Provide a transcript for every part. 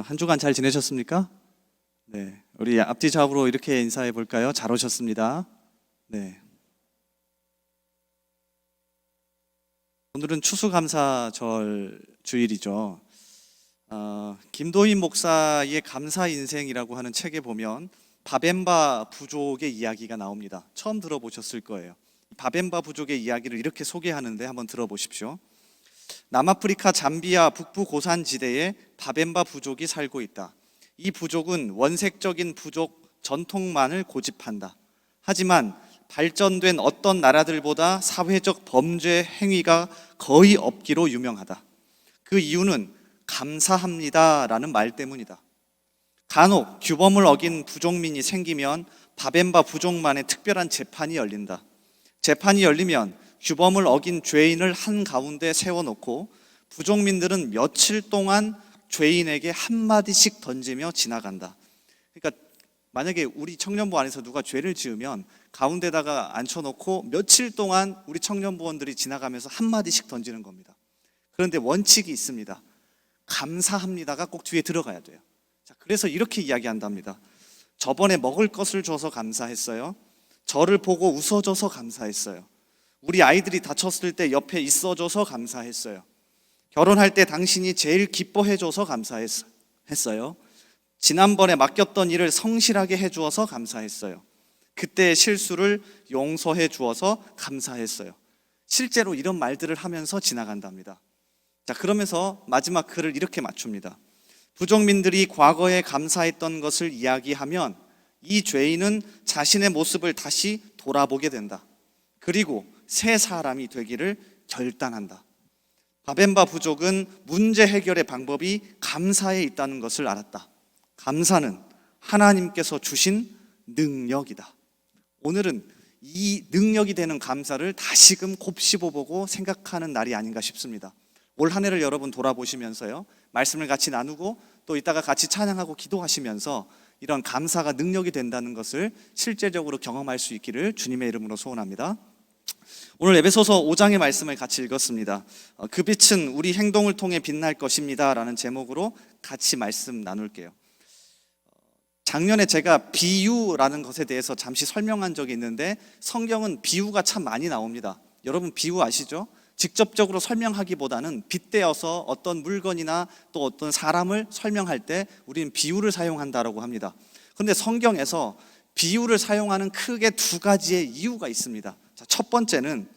한 주간 잘 지내셨습니까? 네, 우리 앞뒤 좌우로 이렇게 인사해 볼까요? 잘 오셨습니다. 네. 오늘은 추수감사절 주일이죠. 김도인 목사의 감사 인생이라고 하는 책에 보면 바벤바 부족의 이야기가 나옵니다. 처음 들어보셨을 거예요. 바벤바 부족의 이야기를 이렇게 소개하는데 한번 들어보십시오. 남아프리카 잠비아 북부 고산지대에 바벤바 부족이 살고 있다. 이 부족은 원색적인 부족 전통만을 고집한다. 하지만 발전된 어떤 나라들보다 사회적 범죄 행위가 거의 없기로 유명하다. 그 이유는 감사합니다라는 말 때문이다. 간혹 규범을 어긴 부족민이 생기면 바벤바 부족만의 특별한 재판이 열린다. 재판이 열리면 규범을 어긴 죄인을 한가운데 세워놓고 부족민들은 며칠 동안 죄인에게 한마디씩 던지며 지나간다. 그러니까 만약에 우리 청년부 안에서 누가 죄를 지으면 가운데다가 앉혀놓고 며칠 동안 우리 청년부원들이 지나가면서 한마디씩 던지는 겁니다. 그런데 원칙이 있습니다. 감사합니다가 꼭 뒤에 들어가야 돼요. 자, 그래서 이렇게 이야기한답니다. 저번에 먹을 것을 줘서 감사했어요. 저를 보고 웃어줘서 감사했어요. 우리 아이들이 다쳤을 때 옆에 있어줘서 감사했어요. 결혼할 때 당신이 제일 기뻐해줘서 감사했어요. 지난번에 맡겼던 일을 성실하게 해주어서 감사했어요. 그때의 실수를 용서해 주어서 감사했어요. 실제로 이런 말들을 하면서 지나간답니다. 자, 그러면서 마지막 글을 이렇게 맞춥니다. 부족민들이 과거에 감사했던 것을 이야기하면 이 죄인은 자신의 모습을 다시 돌아보게 된다. 그리고 새 사람이 되기를 결단한다. 바벤바 부족은 문제 해결의 방법이 감사에 있다는 것을 알았다. 감사는 하나님께서 주신 능력이다. 오늘은 이 능력이 되는 감사를 다시금 곱씹어보고 생각하는 날이 아닌가 싶습니다. 올 한 해를 여러분 돌아보시면서요, 말씀을 같이 나누고 또 이따가 같이 찬양하고 기도하시면서 이런 감사가 능력이 된다는 것을 실제적으로 경험할 수 있기를 주님의 이름으로 소원합니다. 오늘 에베소서 5장의 말씀을 같이 읽었습니다. 그 빛은 우리 행동을 통해 빛날 것입니다 라는 제목으로 같이 말씀 나눌게요. 작년에 제가 비유라는 것에 대해서 잠시 설명한 적이 있는데 성경은 비유가 참 많이 나옵니다. 여러분 비유 아시죠? 직접적으로 설명하기보다는 빗대어서 어떤 물건이나 또 어떤 사람을 설명할 때 우리는 비유를 사용한다고 합니다. 그런데 성경에서 비유를 사용하는 크게 두 가지의 이유가 있습니다. 자, 첫 번째는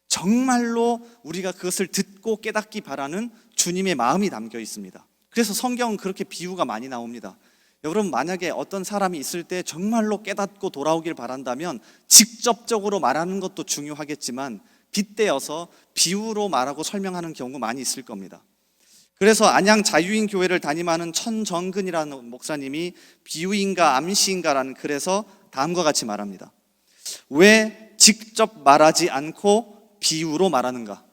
정말로 우리가 그것을 듣고 깨닫기 바라는 주님의 마음이 담겨 있습니다. 그래서 성경은 그렇게 비유가 많이 나옵니다. 여러분 만약에 어떤 사람이 있을 때 정말로 깨닫고 돌아오길 바란다면 직접적으로 말하는 것도 중요하겠지만 빗대어서 비유로 말하고 설명하는 경우 많이 있을 겁니다. 그래서 안양 자유인 교회를 담임하는 천정근이라는 목사님이 비유인가 암시인가라는 글에서 다음과 같이 말합니다. 왜 직접 말하지 않고 비유로 말하는가?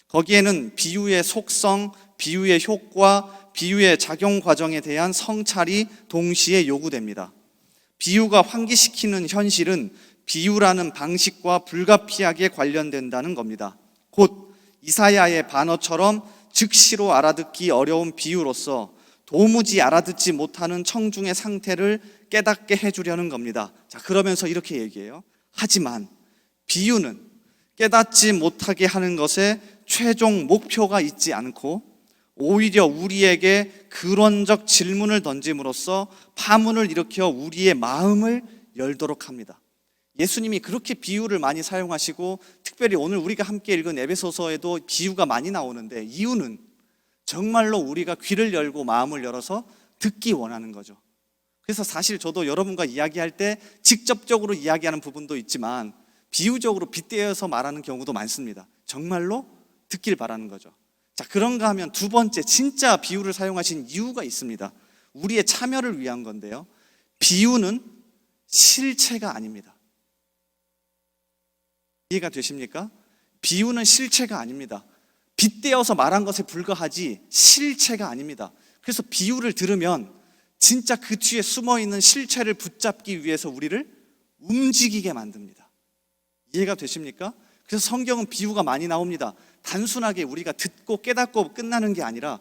거기에는 비유의 속성, 비유의 효과, 비유의 작용 과정에 대한 성찰이 동시에 요구됩니다. 비유가 환기시키는 현실은 비유라는 방식과 불가피하게 관련된다는 겁니다. 곧 이사야의 반어처럼 즉시로 알아듣기 어려운 비유로서 도무지 알아듣지 못하는 청중의 상태를 깨닫게 해주려는 겁니다. 자, 그러면서 이렇게 얘기해요. 하지만 비유는 깨닫지 못하게 하는 것에 최종 목표가 있지 않고 오히려 우리에게 근원적 질문을 던짐으로써 파문을 일으켜 우리의 마음을 열도록 합니다. 예수님이 그렇게 비유를 많이 사용하시고 특별히 오늘 우리가 함께 읽은 에베소서에도 비유가 많이 나오는데 이유는 정말로 우리가 귀를 열고 마음을 열어서 듣기 원하는 거죠. 그래서 사실 저도 여러분과 이야기할 때 직접적으로 이야기하는 부분도 있지만 비유적으로 빗대어서 말하는 경우도 많습니다. 정말로 듣길 바라는 거죠. 자, 그런가 하면 두 번째 진짜 비유를 사용하신 이유가 있습니다. 우리의 참여를 위한 건데요. 비유는 실체가 아닙니다. 이해가 되십니까? 비유는 실체가 아닙니다. 빗대어서 말한 것에 불과하지 실체가 아닙니다. 그래서 비유를 들으면 진짜 그 뒤에 숨어있는 실체를 붙잡기 위해서 우리를 움직이게 만듭니다. 이해가 되십니까? 그래서 성경은 비유가 많이 나옵니다. 단순하게 우리가 듣고 깨닫고 끝나는 게 아니라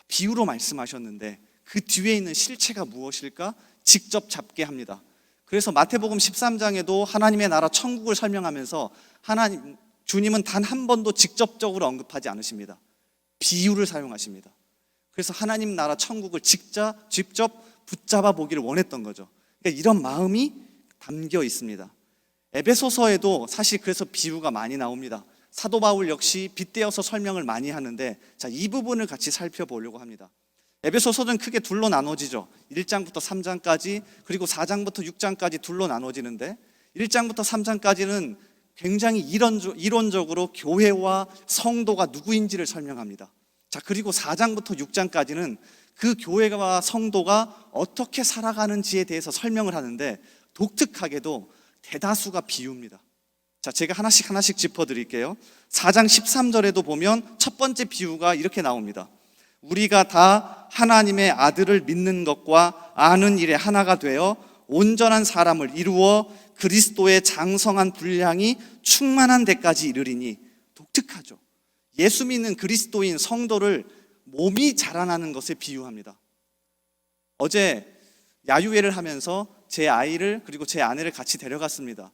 비유로 말씀하셨는데 그 뒤에 있는 실체가 무엇일까? 직접 잡게 합니다. 그래서 마태복음 13장에도 하나님의 나라 천국을 설명하면서 주님은 단 한 번도 직접적으로 언급하지 않으십니다. 비유를 사용하십니다. 그래서 하나님 나라 천국을 직접 붙잡아 보기를 원했던 거죠. 그러니까 이런 마음이 담겨 있습니다. 에베소서에도 사실 그래서 비유가 많이 나옵니다. 사도 바울 역시 빗대어서 설명을 많이 하는데, 자, 이 부분을 같이 살펴보려고 합니다. 에베소서는 크게 둘로 나눠지죠. 1장부터 3장까지, 그리고 4장부터 6장까지 둘로 나눠지는데, 1장부터 3장까지는 굉장히 이론적으로 교회와 성도가 누구인지를 설명합니다. 자, 그리고 4장부터 6장까지는 그 교회와 성도가 어떻게 살아가는지에 대해서 설명을 하는데, 독특하게도 대다수가 비유입니다. 자, 제가 하나씩 짚어드릴게요. 4장 13절에도 보면 첫 번째 비유가 이렇게 나옵니다. 우리가 다 하나님의 아들을 믿는 것과 아는 일에 하나가 되어 온전한 사람을 이루어 그리스도의 장성한 분량이 충만한 데까지 이르리니. 독특하죠. 예수 믿는 그리스도인 성도를 몸이 자라나는 것에 비유합니다. 어제 야유회를 하면서 제 아이를 그리고 제 아내를 같이 데려갔습니다.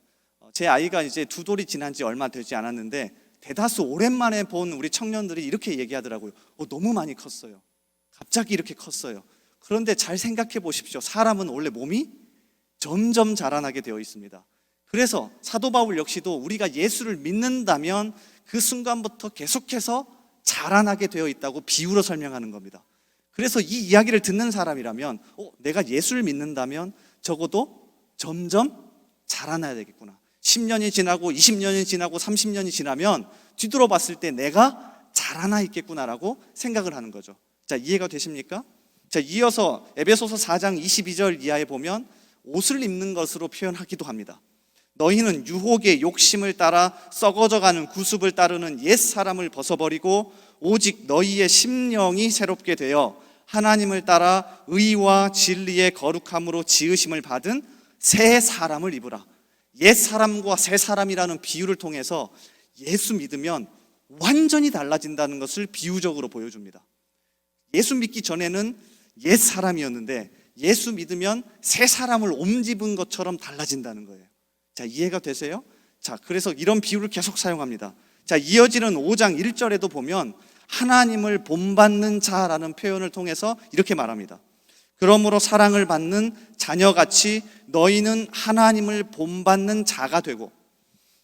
제 아이가 이제 2돌이 지난 지 얼마 되지 않았는데 대다수 오랜만에 본 우리 청년들이 이렇게 얘기하더라고요. 너무 많이 컸어요. 갑자기 이렇게 컸어요. 그런데 잘 생각해 보십시오. 사람은 원래 몸이 점점 자라나게 되어 있습니다. 그래서 사도 바울 역시도 우리가 예수를 믿는다면 그 순간부터 계속해서 자라나게 되어 있다고 비유로 설명하는 겁니다. 그래서 이 이야기를 듣는 사람이라면 내가 예수를 믿는다면 적어도 점점 자라나야 되겠구나. 10년이 지나고 20년이 지나고 30년이 지나면 뒤돌아 봤을 때 내가 자라나 있겠구나라고 생각을 하는 거죠. 자, 이해가 되십니까? 자, 이어서 에베소서 4장 22절 이하에 보면 옷을 입는 것으로 표현하기도 합니다. 너희는 유혹의 욕심을 따라 썩어져가는 구습을 따르는 옛 사람을 벗어버리고 오직 너희의 심령이 새롭게 되어 하나님을 따라 의와 진리의 거룩함으로 지으심을 받은 새 사람을 입으라. 옛 사람과 새 사람이라는 비유를 통해서 예수 믿으면 완전히 달라진다는 것을 비유적으로 보여줍니다. 예수 믿기 전에는 옛 사람이었는데 예수 믿으면 새 사람을 옴집은 것처럼 달라진다는 거예요. 자, 이해가 되세요? 자, 그래서 이런 비유를 계속 사용합니다. 자, 이어지는 5장 1절에도 보면 하나님을 본받는 자라는 표현을 통해서 이렇게 말합니다. 그러므로 사랑을 받는 자녀같이 너희는 하나님을 본받는 자가 되고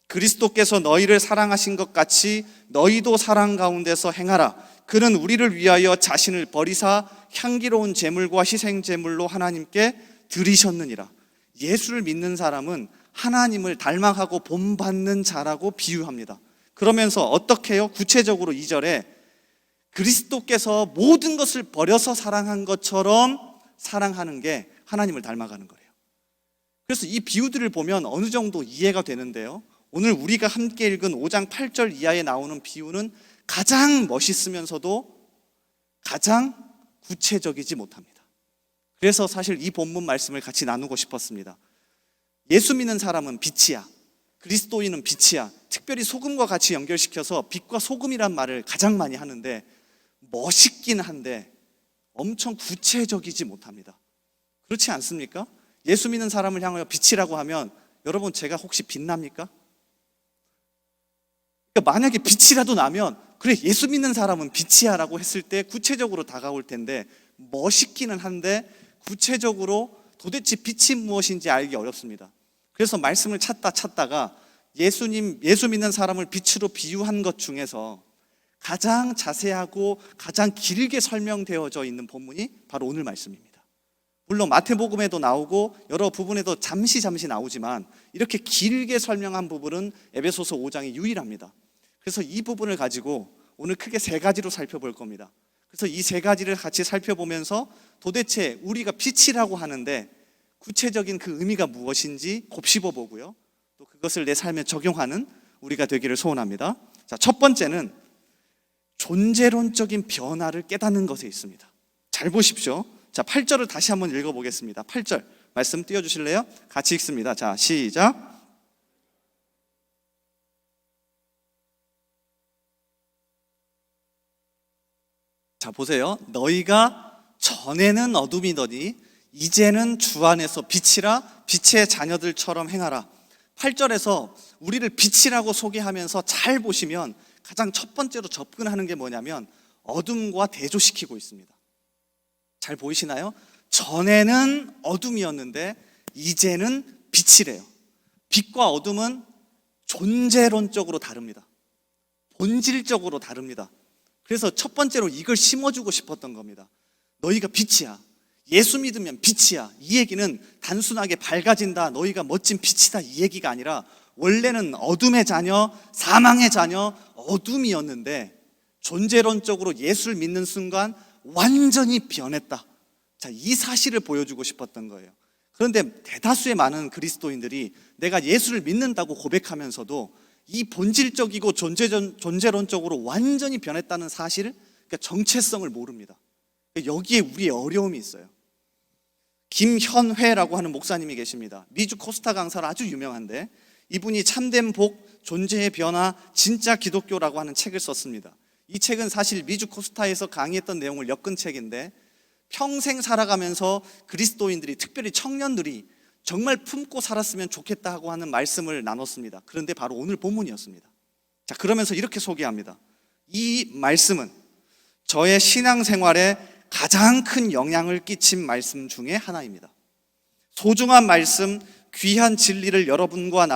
그리스도께서 너희를 사랑하신 것 같이 너희도 사랑 가운데서 행하라. 그는 우리를 위하여 자신을 버리사 향기로운 제물과 희생 제물로 하나님께 드리셨느니라. 예수를 믿는 사람은 하나님을 닮아가고 본받는 자라고 비유합니다. 그러면서 어떻게 해요? 구체적으로 2절에 그리스도께서 모든 것을 버려서 사랑한 것처럼 사랑하는 게 하나님을 닮아가는 거예요. 그래서 이 비유들을 보면 어느 정도 이해가 되는데요. 오늘 우리가 함께 읽은 5장 8절 이하에 나오는 비유는 가장 멋있으면서도 가장 구체적이지 못합니다. 그래서 사실 이 본문 말씀을 같이 나누고 싶었습니다. 예수 믿는 사람은 빛이야. 그리스도인은 빛이야. 특별히 소금과 같이 연결시켜서 빛과 소금이란 말을 가장 많이 하는데 멋있긴 한데 엄청 구체적이지 못합니다. 그렇지 않습니까? 예수 믿는 사람을 향하여 빛이라고 하면 여러분 제가 혹시 빛납니까? 그러니까 만약에 빛이라도 나면 그래 예수 믿는 사람은 빛이야 라고 했을 때 구체적으로 다가올 텐데 멋있기는 한데 구체적으로 도대체 빛이 무엇인지 알기 어렵습니다. 그래서 말씀을 찾다가 예수 믿는 사람을 빛으로 비유한 것 중에서 가장 자세하고 가장 길게 설명되어져 있는 본문이 바로 오늘 말씀입니다. 물론 마태복음에도 나오고 여러 부분에도 잠시 나오지만 이렇게 길게 설명한 부분은 에베소서 5장이 유일합니다. 그래서 이 부분을 가지고 오늘 크게 3가지로 살펴볼 겁니다. 그래서 이 3가지를 같이 살펴보면서 도대체 우리가 빛이라고 하는데 구체적인 그 의미가 무엇인지 곱씹어 보고요. 또 그것을 내 삶에 적용하는 우리가 되기를 소원합니다. 자, 첫 번째는 존재론적인 변화를 깨닫는 것에 있습니다. 잘 보십시오. 자, 8절을 다시 한번 읽어보겠습니다. 8절 말씀 띄워주실래요? 같이 읽습니다. 자, 시작. 자, 보세요. 너희가 전에는 어둠이더니 이제는 주 안에서 빛이라 빛의 자녀들처럼 행하라. 8절에서 우리를 빛이라고 소개하면서 잘 보시면 가장 첫 번째로 접근하는 게 뭐냐면 어둠과 대조시키고 있습니다. 잘 보이시나요? 전에는 어둠이었는데 이제는 빛이래요. 빛과 어둠은 존재론적으로 다릅니다. 본질적으로 다릅니다. 그래서 첫 번째로 이걸 심어주고 싶었던 겁니다. 너희가 빛이야. 예수 믿으면 빛이야. 이 얘기는 단순하게 밝아진다, 너희가 멋진 빛이다, 이 얘기가 아니라 원래는 어둠의 자녀, 사망의 자녀, 어둠이었는데 존재론적으로 예수를 믿는 순간 완전히 변했다. 자, 이 사실을 보여주고 싶었던 거예요. 그런데 대다수의 많은 그리스도인들이 내가 예수를 믿는다고 고백하면서도 이 본질적이고 존재론적으로 완전히 변했다는 사실, 그러니까 정체성을 모릅니다. 여기에 우리의 어려움이 있어요. 김현회라고 하는 목사님이 계십니다. 미주 코스타 강사로 아주 유명한데 이분이 참된 복, 존재의 변화, 진짜 기독교라고 하는 책을 썼습니다. 이 책은 사실 미주 코스타에서 강의했던 내용을 엮은 책인데 평생 살아가면서 그리스도인들이, 특별히 청년들이 정말 품고 살았으면 좋겠다고 하는 말씀을 나눴습니다. 그런데 바로 오늘 본문이었습니다. 자, 그러면서 이렇게 소개합니다. 이 말씀은 저의 신앙생활에 가장 큰 영향을 끼친 말씀 중에 하나입니다. 소중한 말씀, 귀한 진리를 여러분과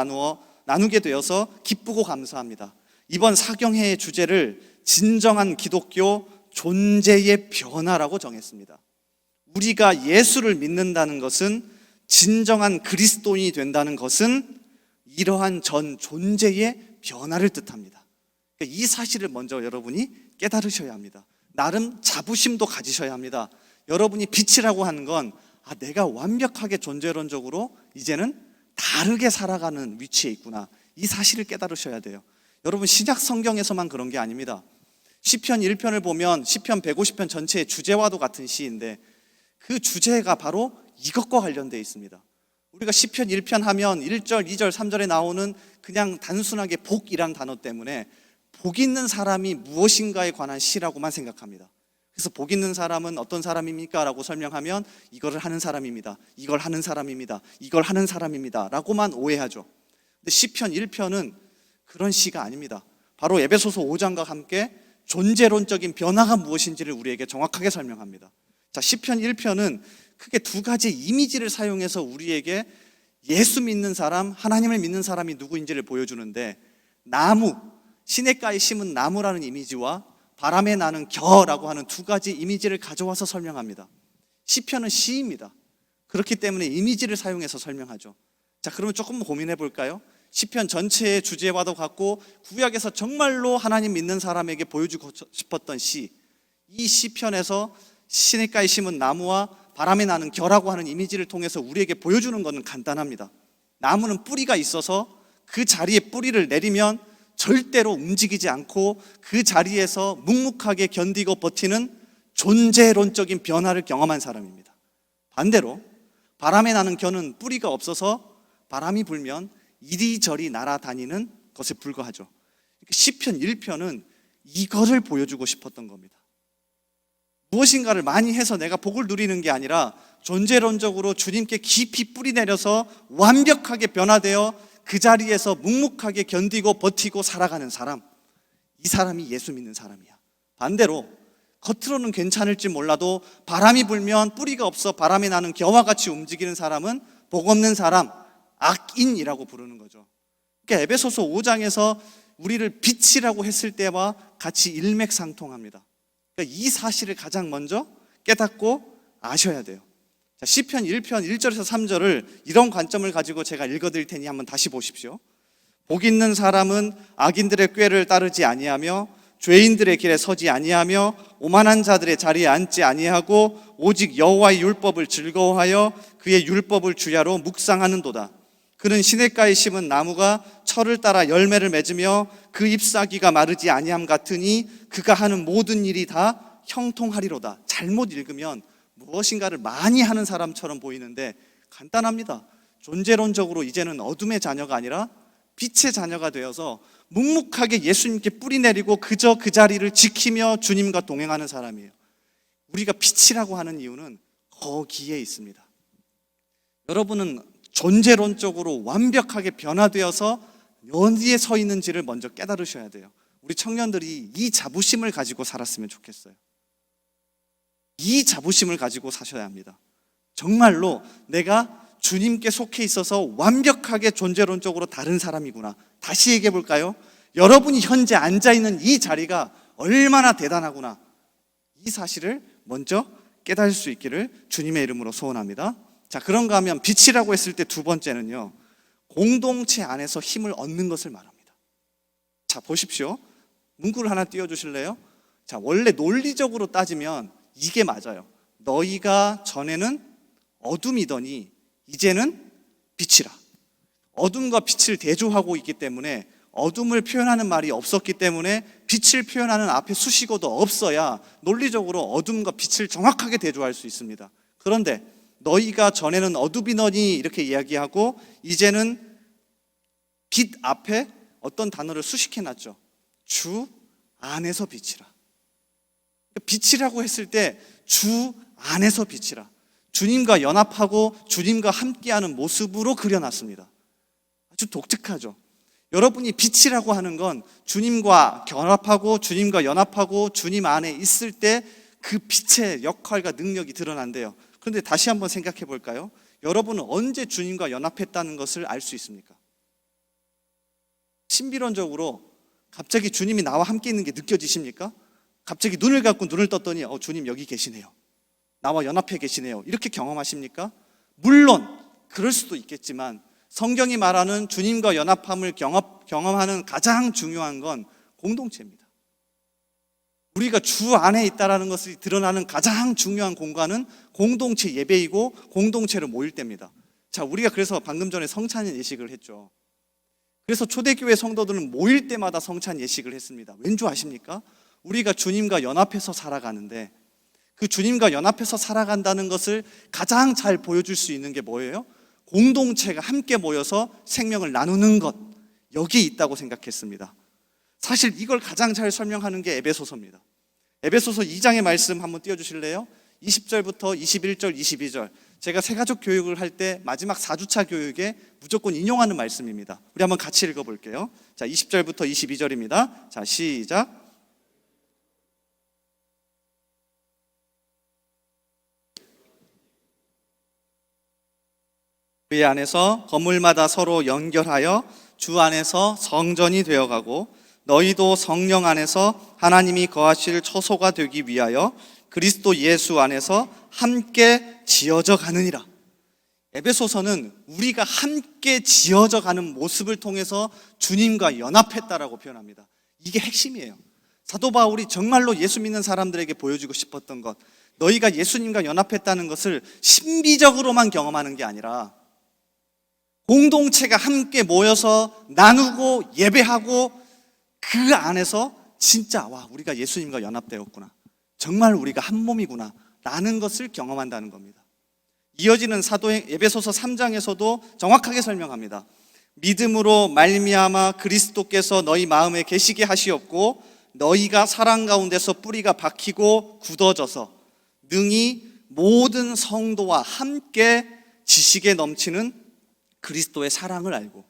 나누게 되어서 기쁘고 감사합니다. 이번 사경회의 주제를 진정한 기독교 존재의 변화라고 정했습니다. 우리가 예수를 믿는다는 것은, 진정한 그리스도인이 된다는 것은 이러한 전 존재의 변화를 뜻합니다. 그러니까 이 사실을 먼저 여러분이 깨달으셔야 합니다. 나름 자부심도 가지셔야 합니다. 여러분이 빛이라고 하는 건 내가 완벽하게 존재론적으로 이제는 다르게 살아가는 위치에 있구나, 이 사실을 깨달으셔야 돼요. 여러분, 신약 성경에서만 그런 게 아닙니다. 시편 1편을 보면 시편 150편 전체의 주제와도 같은 시인데 그 주제가 바로 이것과 관련되어 있습니다. 우리가 시편 1편 하면 1절, 2절, 3절에 나오는 그냥 단순하게 복이란 단어 때문에 복 있는 사람이 무엇인가에 관한 시라고만 생각합니다. 그래서 복 있는 사람은 어떤 사람입니까? 라고 설명하면 이거를 하는 사람입니다, 이걸 하는 사람입니다, 이걸 하는 사람입니다 라고만 오해하죠. 근데 시편 1편은 그런 시가 아닙니다. 바로 에베소서 5장과 함께 존재론적인 변화가 무엇인지를 우리에게 정확하게 설명합니다. 자, 시편 1편은 크게 두 가지 이미지를 사용해서 우리에게 예수 믿는 사람, 하나님을 믿는 사람이 누구인지를 보여주는데, 나무, 시냇가에 심은 나무라는 이미지와 바람에 나는 겨라고 하는 두 가지 이미지를 가져와서 설명합니다. 시편은 시입니다. 그렇기 때문에 이미지를 사용해서 설명하죠. 자, 그러면 조금 고민해 볼까요? 시편 전체의 주제와도 같고 구약에서 정말로 하나님 믿는 사람에게 보여주고 싶었던 시, 이 시편에서 시냇가에 심은 나무와 바람에 나는 겨라고 하는 이미지를 통해서 우리에게 보여주는 것은 간단합니다. 나무는 뿌리가 있어서 그 자리에 뿌리를 내리면 절대로 움직이지 않고 그 자리에서 묵묵하게 견디고 버티는 존재론적인 변화를 경험한 사람입니다. 반대로 바람에 나는 겨는 뿌리가 없어서 바람이 불면 이리저리 날아다니는 것에 불과하죠. 시편 1편은 이거를 보여주고 싶었던 겁니다. 무엇인가를 많이 해서 내가 복을 누리는 게 아니라 존재론적으로 주님께 깊이 뿌리 내려서 완벽하게 변화되어 그 자리에서 묵묵하게 견디고 버티고 살아가는 사람, 이 사람이 예수 믿는 사람이야. 반대로 겉으로는 괜찮을지 몰라도 바람이 불면 뿌리가 없어 바람에 나는 겨와 같이 움직이는 사람은 복 없는 사람, 악인이라고 부르는 거죠. 그러니까 에베소서 5장에서 우리를 빛이라고 했을 때와 같이 일맥상통합니다. 그러니까 이 사실을 가장 먼저 깨닫고 아셔야 돼요. 자, 시편 1편 1절에서 3절을 이런 관점을 가지고 제가 읽어드릴 테니 한번 다시 보십시오. 복 있는 사람은 악인들의 꾀를 따르지 아니하며 죄인들의 길에 서지 아니하며 오만한 자들의 자리에 앉지 아니하고 오직 여호와의 율법을 즐거워하여 그의 율법을 주야로 묵상하는도다. 그는 시냇가에 심은 나무가 철을 따라 열매를 맺으며 그 잎사귀가 마르지 아니함 같으니 그가 하는 모든 일이 다 형통하리로다. 잘못 읽으면 무엇인가를 많이 하는 사람처럼 보이는데 간단합니다. 존재론적으로 이제는 어둠의 자녀가 아니라 빛의 자녀가 되어서 묵묵하게 예수님께 뿌리 내리고 그저 그 자리를 지키며 주님과 동행하는 사람이에요. 우리가 빛이라고 하는 이유는 거기에 있습니다. 여러분은 존재론적으로 완벽하게 변화되어서 어디에 서 있는지를 먼저 깨달으셔야 돼요. 우리 청년들이 이 자부심을 가지고 살았으면 좋겠어요. 이 자부심을 가지고 사셔야 합니다. 정말로 내가 주님께 속해 있어서 완벽하게 존재론적으로 다른 사람이구나. 다시 얘기해 볼까요? 여러분이 현재 앉아있는 이 자리가 얼마나 대단하구나. 이 사실을 먼저 깨달을 수 있기를 주님의 이름으로 소원합니다. 자, 그런가 하면 빛이라고 했을 때 두 번째는요, 공동체 안에서 힘을 얻는 것을 말합니다. 자, 보십시오. 문구를 하나 띄워주실래요? 자, 원래 논리적으로 따지면 이게 맞아요. 너희가 전에는 어둠이더니 이제는 빛이라. 어둠과 빛을 대조하고 있기 때문에 어둠을 표현하는 말이 없었기 때문에 빛을 표현하는 앞에 수식어도 없어야 논리적으로 어둠과 빛을 정확하게 대조할 수 있습니다. 그런데 너희가 전에는 어둠이더니 이렇게 이야기하고 이제는 빛 앞에 어떤 단어를 수식해놨죠. 주 안에서 빛이라. 빛이라고 했을 때 주 안에서 빛이라. 주님과 연합하고 주님과 함께하는 모습으로 그려놨습니다. 아주 독특하죠. 여러분이 빛이라고 하는 건 주님과 결합하고 주님과 연합하고 주님 안에 있을 때 그 빛의 역할과 능력이 드러난대요. 그런데 다시 한번 생각해 볼까요? 여러분은 언제 주님과 연합했다는 것을 알 수 있습니까? 신비론적으로 갑자기 주님이 나와 함께 있는 게 느껴지십니까? 갑자기 눈을 감고 눈을 떴더니 주님 여기 계시네요. 나와 연합해 계시네요. 이렇게 경험하십니까? 물론 그럴 수도 있겠지만 성경이 말하는 주님과 연합함을 경험하는 가장 중요한 건 공동체입니다. 우리가 주 안에 있다는 것이 드러나는 가장 중요한 공간은 공동체 예배이고 공동체로 모일 때입니다. 자, 우리가 그래서 방금 전에 성찬 예식을 했죠. 그래서 초대교회 성도들은 모일 때마다 성찬 예식을 했습니다. 왠지 아십니까? 우리가 주님과 연합해서 살아가는데 그 주님과 연합해서 살아간다는 것을 가장 잘 보여줄 수 있는 게 뭐예요? 공동체가 함께 모여서 생명을 나누는 것, 여기에 있다고 생각했습니다. 사실 이걸 가장 잘 설명하는 게 에베소서입니다. 에베소서 2장의 말씀 한번 띄워주실래요? 20절부터 21절, 22절. 제가 새가족 교육을 할 때 마지막 4주차 교육에 무조건 인용하는 말씀입니다. 우리 한번 같이 읽어볼게요. 자, 20절부터 22절입니다. 자, 시작. 그 안에서 건물마다 서로 연결하여 주 안에서 성전이 되어가고 너희도 성령 안에서 하나님이 거하실 처소가 되기 위하여 그리스도 예수 안에서 함께 지어져 가느니라. 에베소서는 우리가 함께 지어져 가는 모습을 통해서 주님과 연합했다라고 표현합니다. 이게 핵심이에요. 사도 바울이 정말로 예수 믿는 사람들에게 보여주고 싶었던 것, 너희가 예수님과 연합했다는 것을 신비적으로만 경험하는 게 아니라 공동체가 함께 모여서 나누고 예배하고 그 안에서 진짜 우리가 예수님과 연합되었구나, 정말 우리가 한 몸이구나 라는 것을 경험한다는 겁니다. 이어지는 사도행 에베소서 3장에서도 정확하게 설명합니다. 믿음으로 말미암아 그리스도께서 너희 마음에 계시게 하시옵고 너희가 사랑 가운데서 뿌리가 박히고 굳어져서 능히 모든 성도와 함께 지식에 넘치는 그리스도의 사랑을 알고.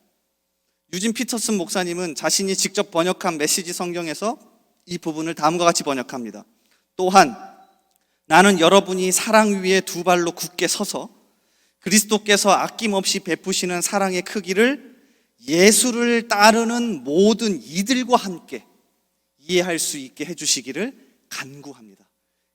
유진 피터슨 목사님은 자신이 직접 번역한 메시지 성경에서 이 부분을 다음과 같이 번역합니다. 또한 나는 여러분이 사랑 위에 두 발로 굳게 서서 그리스도께서 아낌없이 베푸시는 사랑의 크기를 예수를 따르는 모든 이들과 함께 이해할 수 있게 해주시기를 간구합니다.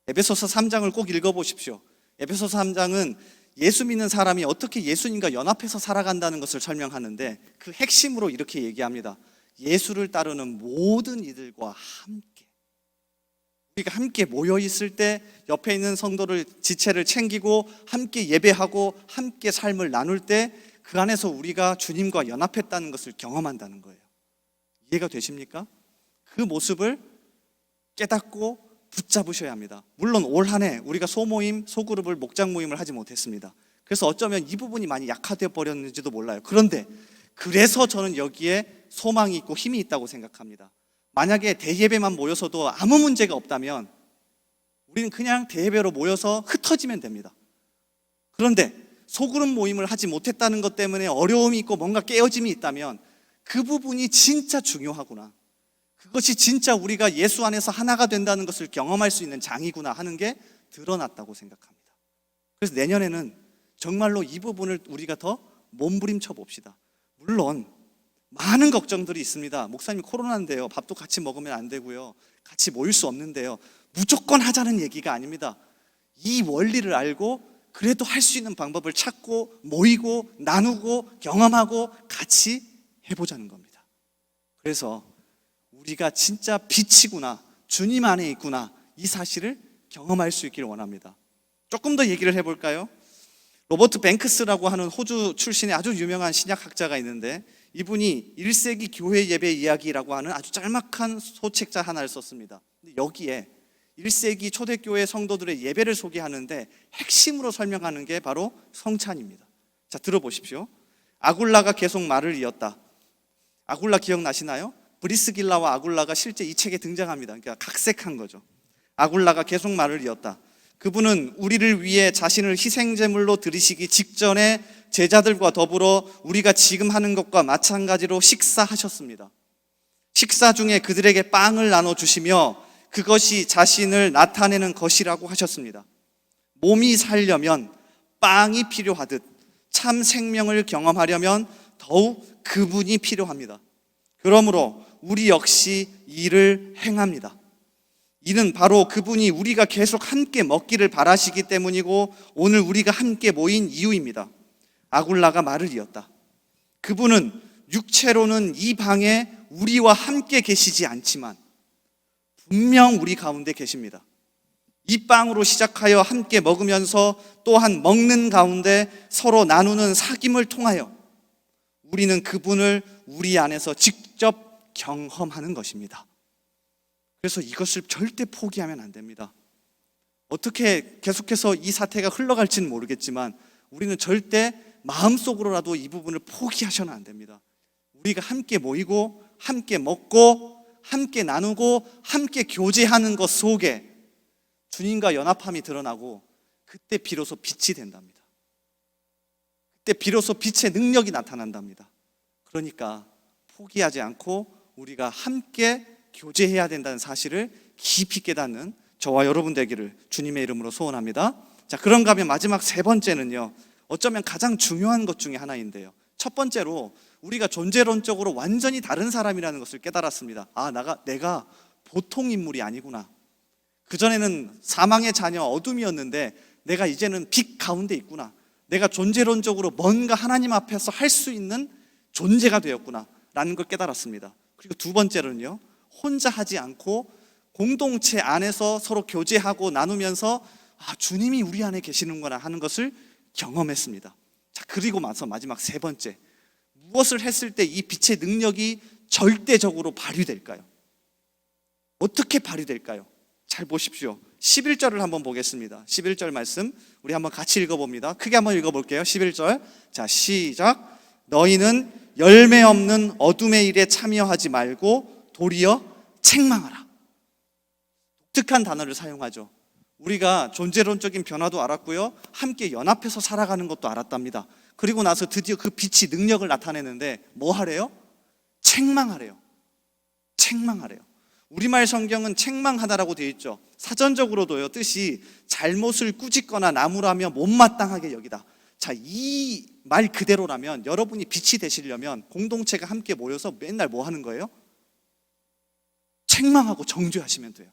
에베소서 3장을 꼭 읽어보십시오. 에베소서 3장은 예수 믿는 사람이 어떻게 예수님과 연합해서 살아간다는 것을 설명하는데 그 핵심으로 이렇게 얘기합니다. 예수를 따르는 모든 이들과 함께. 우리가 함께 모여 있을 때 옆에 있는 성도를 지체를 챙기고 함께 예배하고 함께 삶을 나눌 때 그 안에서 우리가 주님과 연합했다는 것을 경험한다는 거예요. 이해가 되십니까? 그 모습을 깨닫고 붙잡으셔야 합니다. 물론 올 한 해 우리가 소모임, 소그룹을 목장 모임을 하지 못했습니다. 그래서 어쩌면 이 부분이 많이 약화되어 버렸는지도 몰라요. 그런데 그래서 저는 여기에 소망이 있고 힘이 있다고 생각합니다. 만약에 대예배만 모여서도 아무 문제가 없다면 우리는 그냥 대회로 모여서 흩어지면 됩니다. 그런데 소그룹 모임을 하지 못했다는 것 때문에 어려움이 있고 뭔가 깨어짐이 있다면 그 부분이 진짜 중요하구나. 그것이 진짜 우리가 예수 안에서 하나가 된다는 것을 경험할 수 있는 장이구나 하는 게 드러났다고 생각합니다. 그래서 내년에는 정말로 이 부분을 우리가 더 몸부림쳐 봅시다. 물론 많은 걱정들이 있습니다. 목사님 코로나인데요. 밥도 같이 먹으면 안 되고요. 같이 모일 수 없는데요. 무조건 하자는 얘기가 아닙니다. 이 원리를 알고 그래도 할 수 있는 방법을 찾고 모이고 나누고 경험하고 같이 해보자는 겁니다. 그래서 우리가 진짜 빛이구나, 주님 안에 있구나, 이 사실을 경험할 수 있기를 원합니다. 조금 더 얘기를 해볼까요? 로버트 뱅크스라고 하는 호주 출신의 아주 유명한 신약학자가 있는데 이분이 1세기 교회 예배 이야기라고 하는 아주 짤막한 소책자 하나를 썼습니다. 여기에 1세기 초대교회 성도들의 예배를 소개하는데 핵심으로 설명하는 게 바로 성찬입니다. 자, 들어보십시오. 아굴라가 계속 말을 이었다. 아굴라 기억나시나요? 브리스길라와 아굴라가 실제 이 책에 등장합니다. 그러니까 각색한 거죠. 아굴라가 계속 말을 이었다. 그분은 우리를 위해 자신을 희생제물로 드리시기 직전에 제자들과 더불어 우리가 지금 하는 것과 마찬가지로 식사하셨습니다. 식사 중에 그들에게 빵을 나눠주시며 그것이 자신을 나타내는 것이라고 하셨습니다. 몸이 살려면 빵이 필요하듯 참 생명을 경험하려면 더욱 그분이 필요합니다. 그러므로 우리 역시 이를 행합니다. 이는 바로 그분이 우리가 계속 함께 먹기를 바라시기 때문이고 오늘 우리가 함께 모인 이유입니다. 아굴라가 말을 이었다. 그분은 육체로는 이 방에 우리와 함께 계시지 않지만 분명 우리 가운데 계십니다. 이 빵으로 시작하여 함께 먹으면서 또한 먹는 가운데 서로 나누는 사귐을 통하여 우리는 그분을 우리 안에서 직접 경험하는 것입니다. 그래서 이것을 절대 포기하면 안 됩니다. 어떻게 계속해서 이 사태가 흘러갈지는 모르겠지만 우리는 절대 마음속으로라도 이 부분을 포기하셔는 안 됩니다. 우리가 함께 모이고 함께 먹고 함께 나누고 함께 교제하는 것 속에 주님과 연합함이 드러나고 그때 비로소 빛이 된답니다. 그때 비로소 빛의 능력이 나타난답니다. 그러니까 포기하지 않고 우리가 함께 교제해야 된다는 사실을 깊이 깨닫는 저와 여러분 되기를 주님의 이름으로 소원합니다. 자, 그런가 하면 마지막 세 번째는요, 어쩌면 가장 중요한 것 중에 하나인데요. 첫 번째로 우리가 존재론적으로 완전히 다른 사람이라는 것을 깨달았습니다. 내가 보통 인물이 아니구나. 그전에는 사망의 자녀 어둠이었는데 내가 이제는 빛 가운데 있구나. 내가 존재론적으로 뭔가 하나님 앞에서 할 수 있는 존재가 되었구나 라는 걸 깨달았습니다. 그리고 두 번째로는요, 혼자 하지 않고 공동체 안에서 서로 교제하고 나누면서 주님이 우리 안에 계시는구나 하는 것을 경험했습니다. 자, 그리고 마지막 세 번째, 무엇을 했을 때 이 빛의 능력이 절대적으로 발휘될까요? 어떻게 발휘될까요? 잘 보십시오. 11절을 한번 보겠습니다. 11절 말씀 우리 한번 같이 읽어봅니다. 크게 한번 읽어볼게요. 11절. 자, 시작. 너희는 열매 없는 어둠의 일에 참여하지 말고 도리어 책망하라. 독특한 단어를 사용하죠. 우리가 존재론적인 변화도 알았고요, 함께 연합해서 살아가는 것도 알았답니다. 그리고 나서 드디어 그 빛이 능력을 나타내는데 뭐 하래요? 책망하래요. 책망하래요. 우리말 성경은 책망하다라고 되어 있죠. 사전적으로도요, 뜻이 잘못을 꾸짖거나 나무라며 못마땅하게 여기다. 자, 이 말 그대로라면 여러분이 빛이 되시려면 공동체가 함께 모여서 맨날 뭐 하는 거예요? 책망하고 정죄하시면 돼요.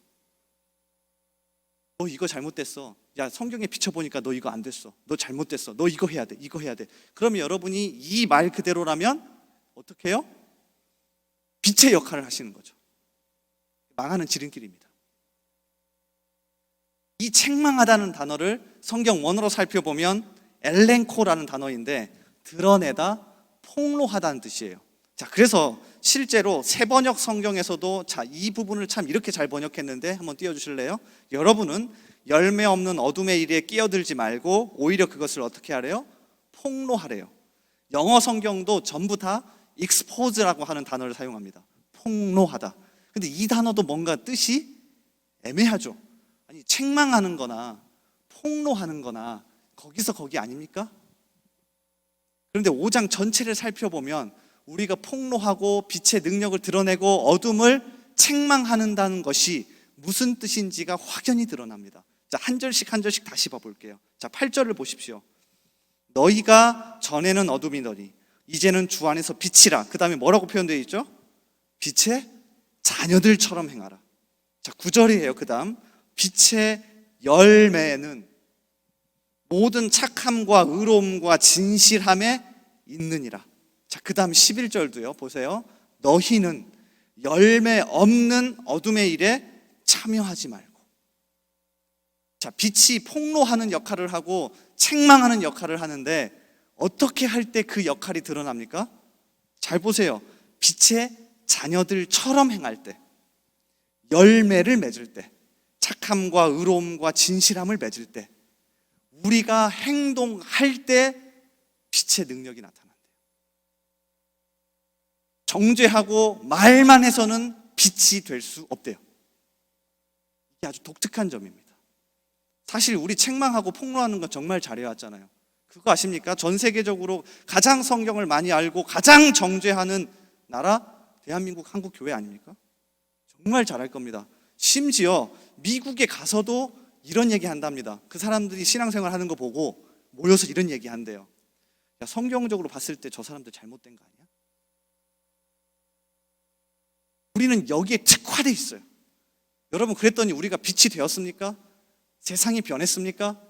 너 이거 잘못됐어. 야, 성경에 비춰보니까 너 이거 안 됐어. 너 잘못됐어. 너 이거 해야 돼. 이거 해야 돼. 그러면 여러분이 이 말 그대로라면 어떻게 해요? 빛의 역할을 하시는 거죠. 망하는 지름길입니다. 이 책망하다는 단어를 성경 원어로 살펴보면 엘렌코라는 단어인데 드러내다, 폭로하다는 뜻이에요. 자, 그래서 실제로 세번역 성경에서도 이 부분을 참 이렇게 잘 번역했는데 한번 띄워주실래요? 여러분은 열매 없는 어둠의 일에 끼어들지 말고 오히려 그것을 어떻게 하래요? 폭로하래요. 영어 성경도 전부 다 expose라고 하는 단어를 사용합니다. 폭로하다. 근데 이 단어도 뭔가 뜻이 애매하죠. 아니, 책망하는 거나 폭로하는 거나 거기서 거기 아닙니까? 그런데 5장 전체를 살펴보면 우리가 폭로하고 빛의 능력을 드러내고 어둠을 책망하는다는 것이 무슨 뜻인지가 확연히 드러납니다. 자, 한 절씩 한 절씩 다시 봐볼게요. 자, 8절을 보십시오. 너희가 전에는 어둠이더니 이제는 주 안에서 빛이라. 그 다음에 뭐라고 표현되어 있죠? 빛의 자녀들처럼 행하라. 자, 9절이에요. 그 다음 빛의 열매는 모든 착함과 의로움과 진실함에 있느니라. 자, 그 다음 11절도요. 보세요. 너희는 열매 없는 어둠의 일에 참여하지 말고. 자, 빛이 폭로하는 역할을 하고 책망하는 역할을 하는데 어떻게 할 때 그 역할이 드러납니까? 잘 보세요. 빛의 자녀들처럼 행할 때, 열매를 맺을 때, 착함과 의로움과 진실함을 맺을 때, 우리가 행동할 때 빛의 능력이 나타난대요. 정죄하고 말만 해서는 빛이 될 수 없대요. 이게 아주 독특한 점입니다. 사실 우리 책망하고 폭로하는 건 정말 잘해왔잖아요. 그거 아십니까? 전 세계적으로 가장 성경을 많이 알고 가장 정죄하는 나라 대한민국 한국교회 아닙니까? 정말 잘할 겁니다. 심지어 미국에 가서도 이런 얘기 한답니다. 그 사람들이 신앙생활 하는 거 보고 모여서 이런 얘기 한대요. 야, 성경적으로 봤을 때 저 사람들 잘못된 거 아니야? 우리는 여기에 특화되어 있어요. 여러분, 그랬더니 우리가 빛이 되었습니까? 세상이 변했습니까?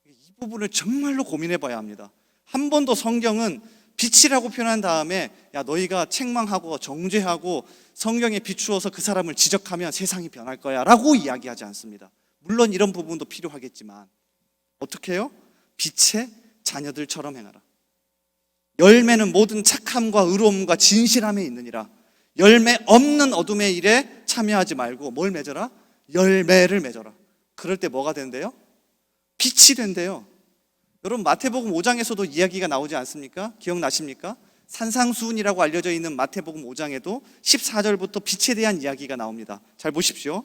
이 부분을 정말로 고민해 봐야 합니다. 한 번 더 성경은 빛이라고 표현한 다음에 야, 너희가 책망하고 정죄하고 성경에 비추어서 그 사람을 지적하면 세상이 변할 거야 라고 이야기하지 않습니다. 물론 이런 부분도 필요하겠지만 어떻게 해요? 빛의 자녀들처럼 행하라. 열매는 모든 착함과 의로움과 진실함에 있느니라. 열매 없는 어둠의 일에 참여하지 말고 뭘 맺어라? 열매를 맺어라. 그럴 때 뭐가 된대요? 빛이 된대요. 여러분, 마태복음 5장에서도 이야기가 나오지 않습니까? 기억나십니까? 산상수훈이라고 알려져 있는 마태복음 5장에도 14절부터 빛에 대한 이야기가 나옵니다. 잘 보십시오.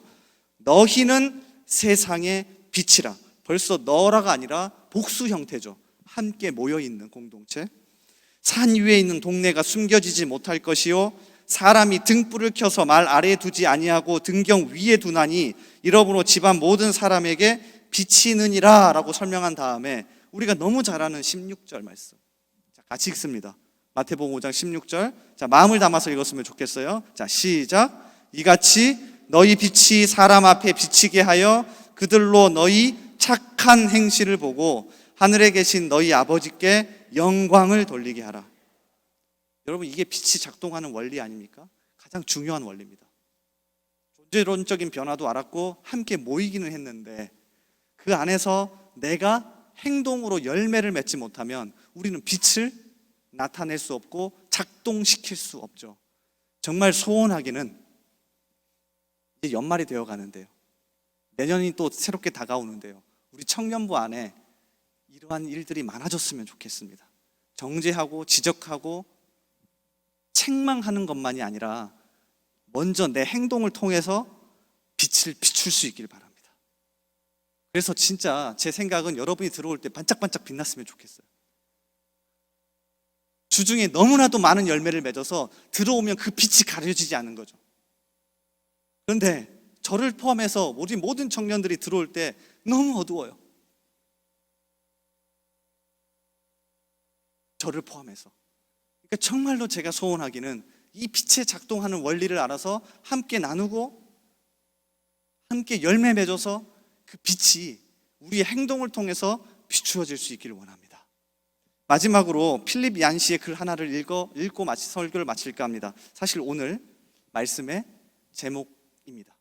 너희는 세상의 빛이라. 벌써 너라가 아니라 복수 형태죠. 함께 모여있는 공동체. 산 위에 있는 동네가 숨겨지지 못할 것이요 사람이 등불을 켜서 말 아래에 두지 아니하고 등경 위에 두나니 이러므로 집안 모든 사람에게 비치느니라 라고 설명한 다음에 우리가 너무 잘 아는 16절 말씀. 자, 같이 읽습니다. 마태복음 5장 16절. 자, 마음을 담아서 읽었으면 좋겠어요. 자, 시작. 이같이 너희 빛이 사람 앞에 비치게 하여 그들로 너희 착한 행실을 보고 하늘에 계신 너희 아버지께 영광을 돌리게 하라. 여러분, 이게 빛이 작동하는 원리 아닙니까? 가장 중요한 원리입니다. 존재론적인 변화도 알았고 함께 모이기는 했는데 그 안에서 내가 행동으로 열매를 맺지 못하면 우리는 빛을 나타낼 수 없고 작동시킬 수 없죠. 정말 소원하기는 이제 연말이 되어 가는데요. 내년이 또 새롭게 다가오는데요. 우리 청년부 안에 이러한 일들이 많아졌으면 좋겠습니다. 정죄하고 지적하고 책망하는 것만이 아니라 먼저 내 행동을 통해서 빛을 비출 수 있길 바랍니다. 그래서 진짜 제 생각은 여러분이 들어올 때 반짝반짝 빛났으면 좋겠어요. 주중에 너무나도 많은 열매를 맺어서 들어오면 그 빛이 가려지지 않는 거죠. 그런데 저를 포함해서 우리 모든 청년들이 들어올 때 너무 어두워요. 저를 포함해서. 그러니까 정말로 제가 소원하기는 이 빛에 작동하는 원리를 알아서 함께 나누고 함께 열매 맺어서 그 빛이 우리의 행동을 통해서 비추어질 수 있기를 원합니다. 마지막으로 필립 얀시의 글 하나를 읽고 설교를 마칠까 합니다. 사실 오늘 말씀의 제목입니다.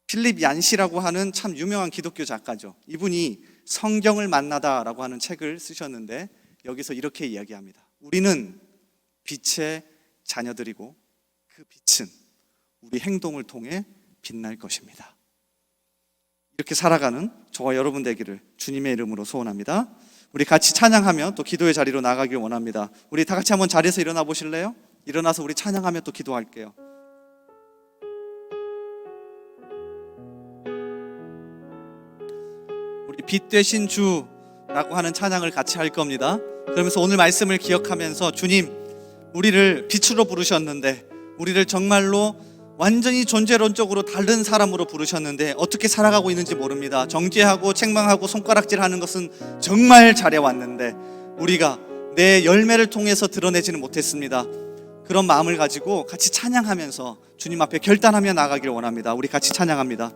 필립 얀시라고 하는 참 유명한 기독교 작가죠. 이분이 성경을 만나다라고 하는 책을 쓰셨는데 여기서 이렇게 이야기합니다. 우리는 빛의 자녀들이고 그 빛은 우리 행동을 통해 빛날 것입니다. 이렇게 살아가는 저와 여러분 되기를 주님의 이름으로 소원합니다. 우리 같이 찬양하며 또 기도의 자리로 나가길 원합니다. 우리 다 같이 한번 자리에서 일어나 보실래요? 일어나서 우리 찬양하며 또 기도할게요. 우리 빛 되신 주라고 하는 찬양을 같이 할 겁니다. 그러면서 오늘 말씀을 기억하면서 주님, 우리를 빛으로 부르셨는데, 우리를 정말로 완전히 존재론적으로 다른 사람으로 부르셨는데 어떻게 살아가고 있는지 모릅니다. 정죄하고 책망하고 손가락질하는 것은 정말 잘해왔는데 우리가 내 열매를 통해서 드러내지는 못했습니다. 그런 마음을 가지고 같이 찬양하면서 주님 앞에 결단하며 나가길 원합니다. 우리 같이 찬양합니다.